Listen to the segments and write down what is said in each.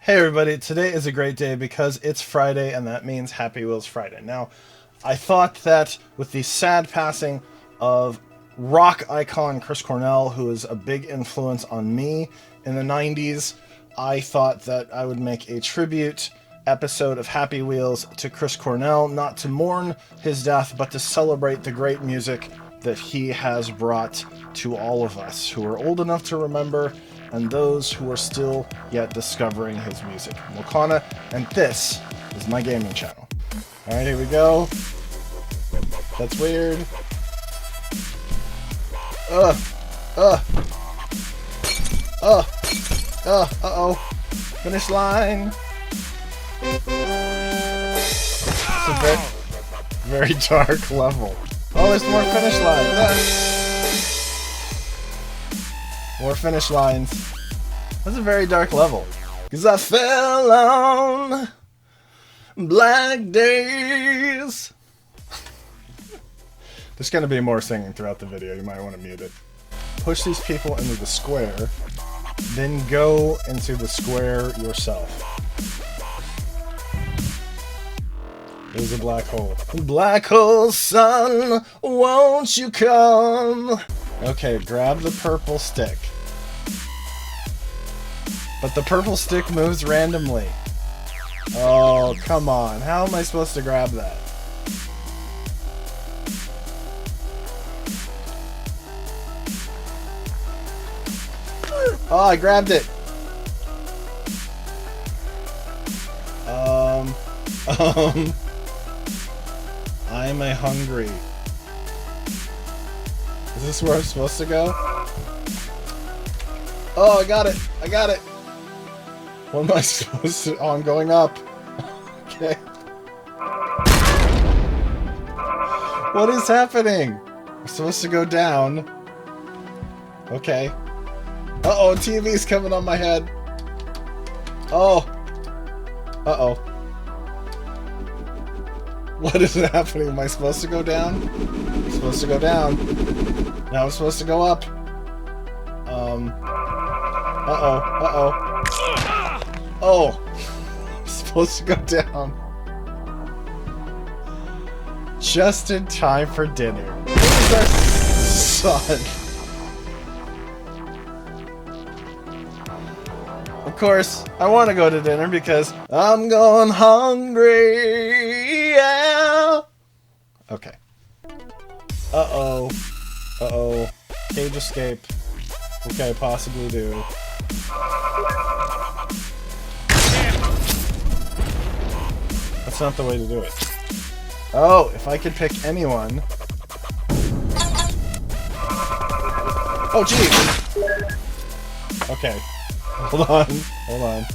Hey everybody, today is a great day because it's Friday and that means Happy Wheels Friday. Now, I thought that with the sad passing of rock icon Chris Cornell, who was a big influence on me in the 90s, I thought that I would make a tribute episode of Happy Wheels to Chris Cornell, not to mourn his death, but to celebrate the great music that he has brought to all of us who are old enough to remember and those who are still yet discovering his music. I'm Lokana, and this is my gaming channel. Alright, here we go. That's weird. Uh-oh. Finish line. It's a very dark level. Oh, there's more finish lines. More finish lines. That's a very dark level. 'Cause I fell on black days. There's gonna be more singing throughout the video. You might want to mute it. Push these people into the square, then go into the square yourself. There's a black hole. Black hole, sun, won't you come? Okay, grab the purple stick. But the purple stick moves randomly. Oh, come on. How am I supposed to grab that? Oh, I grabbed it. I'm a hungry. Is this where I'm supposed to go? Oh, I got it! I got it! What am I supposed to... Oh, I'm going up. Okay. What is happening? I'm supposed to go down. Okay. Uh-oh, TV's coming on my head. Oh. Uh-oh. What is happening? Am I supposed to go down? I'm supposed to go down. Now I'm supposed to go up. Uh-oh. Uh-oh. Oh. I'm supposed to go down. Just in time for dinner. Where's our son? Of course, I want to go to dinner because I'm going hungry. Yeah. Okay. Uh-oh. Uh-oh. Cage escape. What can I possibly do? That's not the way to do it. Oh, if I could pick anyone. Oh, geez. Okay. Hold on. Hold on.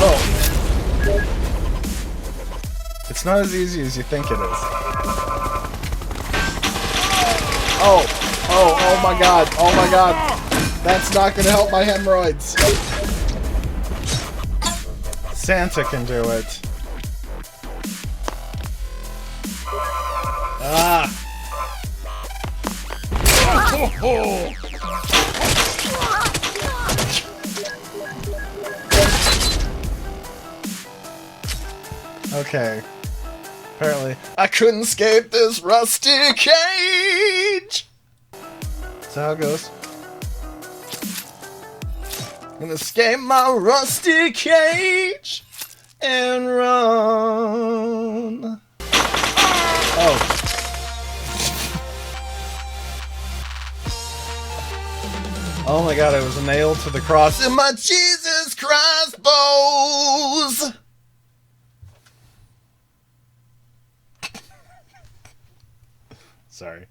Oh. It's not as easy as you think it is. Oh. Oh, oh my god. Oh my god. That's not gonna help my hemorrhoids. Santa can do it. Ah. Oh. Okay. Apparently, I couldn't escape this rusty cage! That's how it goes. Gonna escape my rusty cage and run. Oh. Oh my god, I was nailed to the cross in my Jesus Christ bows! Sorry.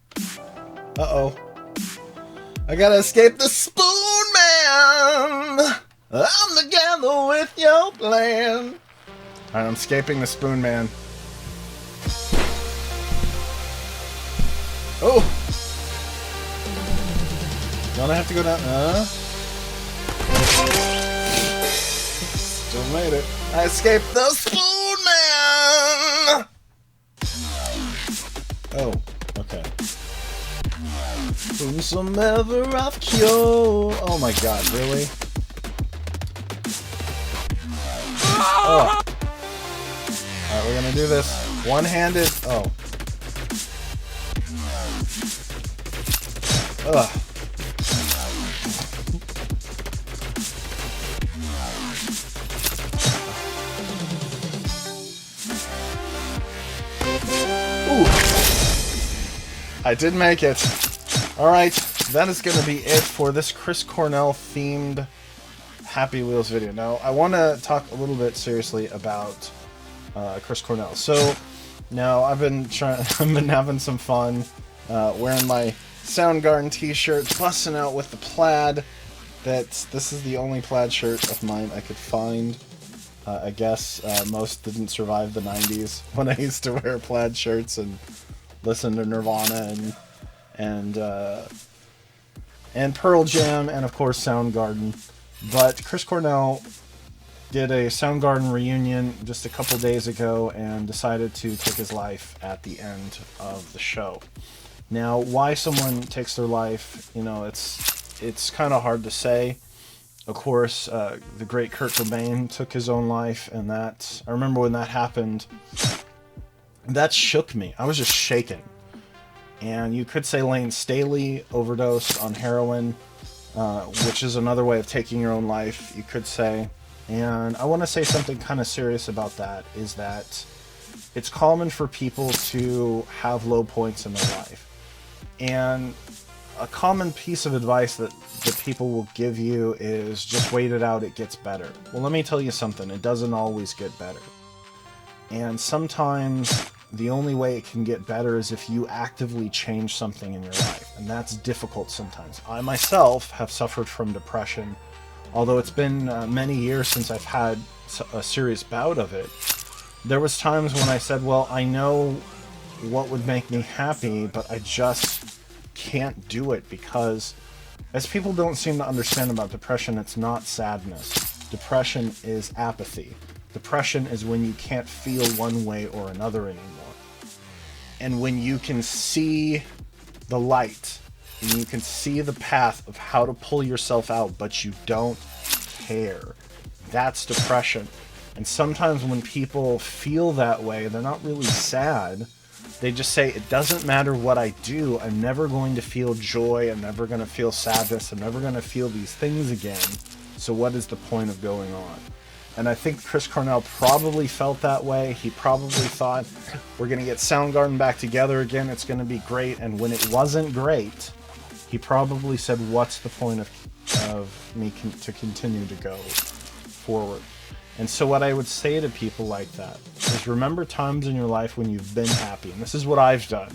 Uh-oh. I gotta escape the Spoon Man! I'm together with your plan. Alright, I'm escaping the Spoon Man. Oh! Don't I have to go down? Still made it. I escaped the Spoon Man! Oh, okay. Whomsoever I've cured. Oh my god, really? Oh. Alright, we're gonna do this one-handed. Oh. Ugh. Ooh. I did make it. Alright, that is going to be it for this Chris Cornell themed Happy Wheels video. Now, I want to talk a little bit seriously about Chris Cornell. So, now I've been having some fun wearing my Soundgarden t-shirt, busting out with the plaid. This is the only plaid shirt of mine I could find. I guess most didn't survive the 90s when I used to wear plaid shirts and listen to Nirvana and Pearl Jam and of course Soundgarden. But Chris Cornell did a Soundgarden reunion just a couple days ago and decided to take his life at the end of the show. Now, why someone takes their life, you know, it's kind of hard to say. Of course, the great Kurt Cobain took his own life, and I remember when that happened, that shook me. I was just shaken. And you could say Lane Staley overdosed on heroin, which is another way of taking your own life, you could say. And I want to say something kind of serious about that, is that it's common for people to have low points in their life. And a common piece of advice that people will give you is just wait it out, it gets better. Well, let me tell you something, it doesn't always get better. And sometimes the only way it can get better is if you actively change something in your life. And that's difficult sometimes. I myself have suffered from depression, although it's been many years since I've had a serious bout of it. There was times when I said, well, I know what would make me happy, but I just can't do it, because as people don't seem to understand about depression, it's not sadness. Depression is apathy. Depression is when you can't feel one way or another anymore. And when you can see the light, and you can see the path of how to pull yourself out, but you don't care. That's depression. And sometimes when people feel that way, they're not really sad. They just say, it doesn't matter what I do, I'm never going to feel joy, I'm never going to feel sadness, I'm never going to feel these things again, so what is the point of going on? And I think Chris Cornell probably felt that way. He probably thought, we're going to get Soundgarden back together again, it's going to be great, and when it wasn't great, he probably said, what's the point of me to continue to go forward? And so what I would say to people like that is, remember times in your life when you've been happy. And this is what I've done.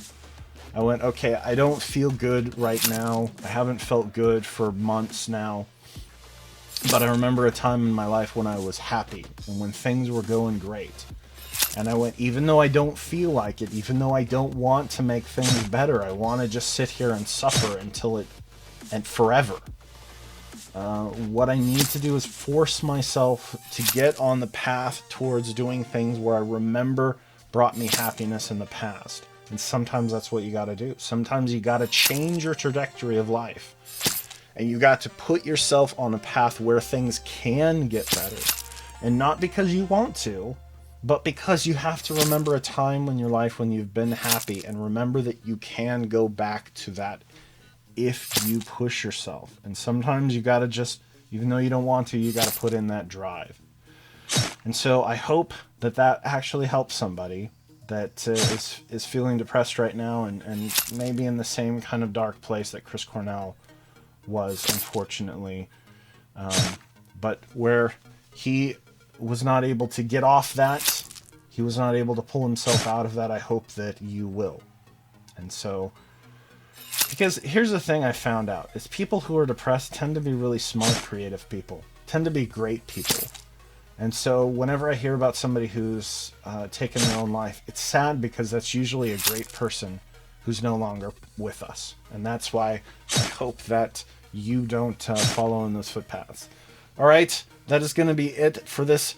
I went, okay, I don't feel good right now. I haven't felt good for months now. But I remember a time in my life when I was happy and when things were going great. And I went, even though I don't feel like it, even though I don't want to make things better, I want to just sit here and suffer and forever. What I need to do is force myself to get on the path towards doing things where I remember brought me happiness in the past. And sometimes that's what you got to do. Sometimes you got to change your trajectory of life. And you got to put yourself on a path where things can get better. And not because you want to, but because you have to remember a time in your life when you've been happy, and remember that you can go back to that if you push yourself. And sometimes you gotta just, even though you don't want to, you gotta put in that drive. And so I hope that actually helps somebody that is feeling depressed right now, and maybe in the same kind of dark place that Chris Cornell was, unfortunately. But where he was not able to get off that, he was not able to pull himself out of that, I hope that you will. And so, because here's the thing I found out, is people who are depressed tend to be really smart, creative people, tend to be great people. And so whenever I hear about somebody who's taken their own life, it's sad, because that's usually a great person who's no longer with us. And that's why I hope that you don't follow in those footpaths. All right, that is going to be it for this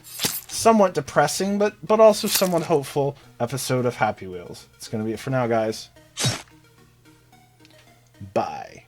somewhat depressing, but also somewhat hopeful episode of Happy Wheels. It's going to be it for now, guys. Bye.